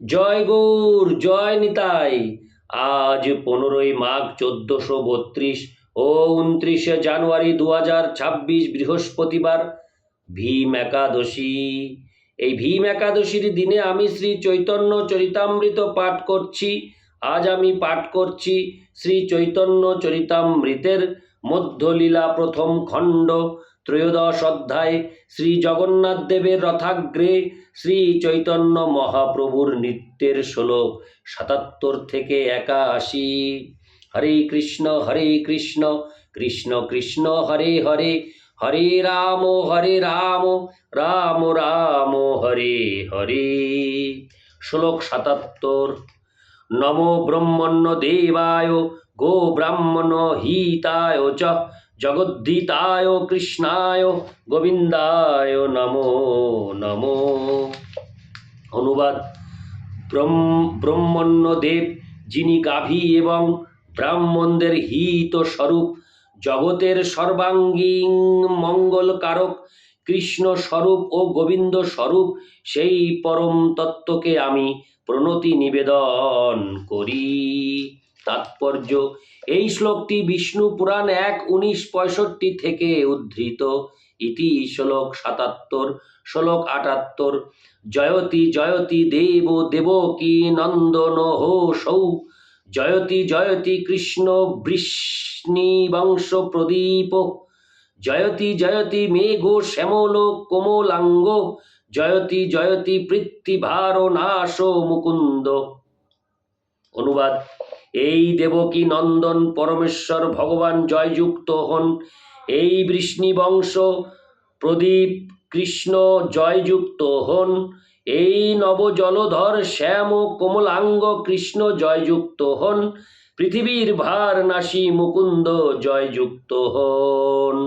জয় গৌর, জয় নিতাই। আজ 15ই মাঘ 1432 ও 29শে জানুয়ারি 2026 বৃহস্পতিবার, ভীম একাদশী। এই ভীম একাদশীর দিনে আমি শ্রী চৈতন্য চরিতামৃত পাঠ করছি। আজ আমি পাঠ করছি শ্রী চৈতন্য চরিতামৃতের মধ্যলীলা প্রথম খণ্ড, ত্রয়োদশ অধ্যায়, শ্রী জগন্নাথ দেবের রথাগ্রে শ্রী চৈতন্য মহাপ্রভুর নৃত্যের শ্লোক 77 থেকে 81। হরে কৃষ্ণ কৃষ্ণ কৃষ্ণ হরে হরে, হরে রাম রাম রাম হরে হরে। শ্লোক 77। নমো ব্রহ্মণ্য দেবায় গো ব্রাহ্মণ হিতায় চ জগদ্ধিতায় কৃষ্ণায় গোবিন্দায় নমো নমো। অনুবাদ: ব্রহ্মণ্য দেব, যিনি গাভী এবং ব্রাহ্মণদের হিত স্বরূপ, জগতের সর্বাঙ্গীন মঙ্গলকারক কৃষ্ণ স্বরূপ ও গোবিন্দ স্বরূপ, সেই পরম তত্ত্বকে আমি প্রণতি নিবেদন করি। তাৎপর্য: এই শ্লোকটি বিষ্ণু পুরাণ 1:19-65 থেকে উদ্ধৃত। ইতি শ্লোক 77। শ্লোক 78। জয়তি জয়তি দেব দেবকী নন্দন সৌ, জয়তি জয়তি কৃষ্ণ বৃষ্ণিবংশ প্রদীপ, জয়তি জয়তি মেঘ শ্যামল কোমলাঙ্গ, জয়তি জয়তি পৃথ্বীভার নাশ মুকুন্দ। অনুবাদ: এই দেবকী নন্দন পরমেশ্বর ভগবান জয়যুক্ত হন। এই বৃষ্ণিবংশ প্রদীপ কৃষ্ণ জয়যুক্ত হন। এই নবজলধর শ্যাম কোমলাঙ্গ কৃষ্ণ জয়যুক্ত হন। পৃথিবীর ভার নাশী মুকুন্দ জয়যুক্ত হন।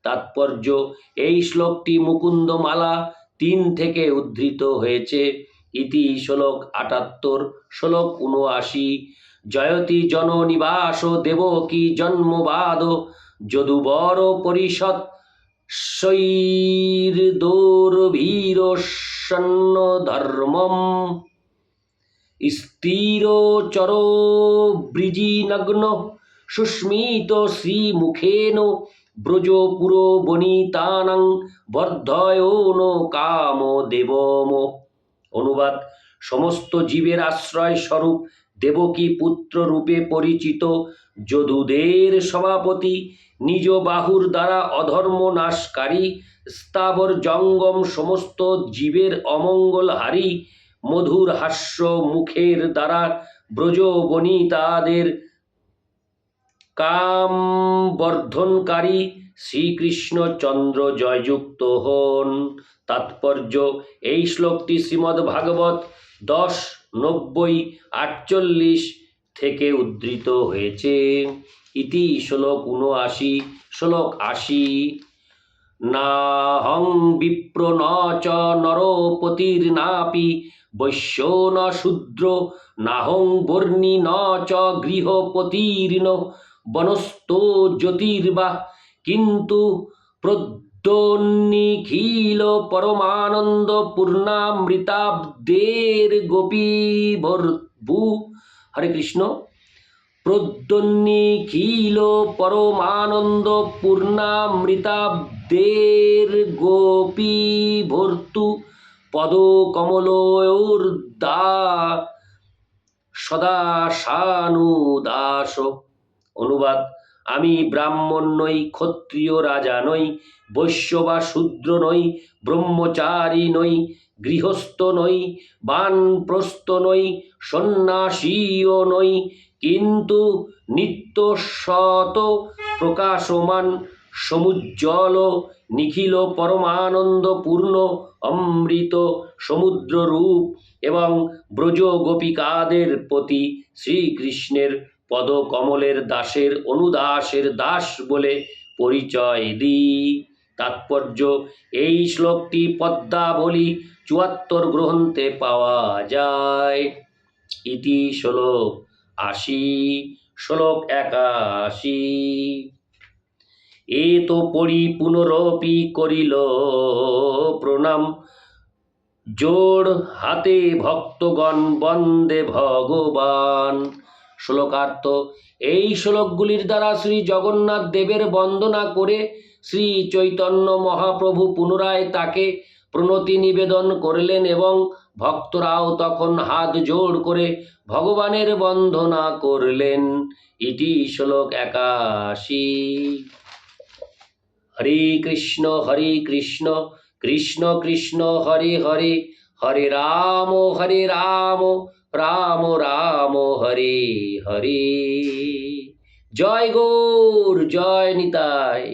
তাৎপর্য: এই শ্লোকটি মুকুন্দ মালা 3 থেকে উদ্ধৃত হয়েছে। ইতি শ্লোক 78। শ্লোক 79। জয়তি জন নিবাস দেবকী জন্মবাদ, যদুবর পরিষদ শৈর্দৌর্ভীর সন্ন ধর্মম, স্থির চর বৃজিনগ্ন সুস্মিত শ্রীমুখেন ব্রজপুর বনিতানাং বর্ধয়ন কাম দেবম। অনুবাদ: সমস্ত জীবের আশ্রয় স্বরূপ দেবকী পুত্র রূপে পরিচিত যদুদের সভাপতি, নিজ বাহুর দ্বারা অধর্ম নাশকারী, স্থাবর জঙ্গম সমস্ত জীবের অমঙ্গলহারী, মধুর হাস্য মুখের দ্বারা ব্রজ বনিতাদের কাম বর্ধনকারী শ্রীকৃষ্ণচন্দ্র জয়যুক্ত হন। তাৎপর্য: এই শ্লোকটি শ্রীমদ্ ভাগবত 10:90-48 থেকে উদ্ধৃত হয়েছে। ইতি শ্লোক 79। শ্লোক 80। নাহং বিপ্র ন চ নরপতির্নাপি বৈশ্য ন শূদ্র, নাহং বর্ণী ন চ গৃহপতির্ন বনস্থো জ্যোতির্বা, কিন্তু প্রদ্যোন্নিখিল পরমানন্দ পূর্ণামৃতাব্দের গোপী ভূ। হরে কৃষ্ণ। প্রদ্যোন্নিখিল পরমানন্দ পূর্ণামৃতাব্দের গোপী ভর্তু পদ কমলোর্দা সদা সানুদাস। অনুবাদ: আমি ব্রাহ্মণ নই, ক্ষত্রিয় রাজা নই, বৈশ্য বা শূদ্র নই, ব্রহ্মচারী নই, গৃহস্থ নই, বানপ্রস্থ নই, সন্ন্যাসীও নই, কিন্তু নিত্য শত প্রকাশমান সমুজ্জ্বল নিখিল পরমানন্দ পূর্ণ অমৃত সমুদ্র রূপ এবং ব্রজ গোপিকাদের প্রতি শ্রীকৃষ্ণের পদকমলের দাসের অনুদাসের দাস বলে পরিচয় দিই। তাৎপর্য: এই শ্লোকটি পদ্মাবলী 74 গ্রন্থে পাওয়া যায়। ইতি শ্লোক 80। শ্লোক 81। এত পরি পুনরপি করিল প্রণাম, জোড় হাতে ভক্তগণ বন্দে ভগবান। শ্লোকার্থ: এই শ্লোকগুলির দ্বারা শ্রী জগন্নাথ দেবের বন্দনা করে শ্রী চৈতন্য মহাপ্রভু পুনরায় তাকে প্রণতি নিবেদন করলেন এবং ভক্তরাও তখন হাত জোড় করে ভগবানের বন্দনা করলেন। ইতি শ্লোক 81। হরে কৃষ্ণ কৃষ্ণ কৃষ্ণ হরে হরে, হরে রাম রাম রাম হরে হরে। জয় গৌর, জয় নিতাই।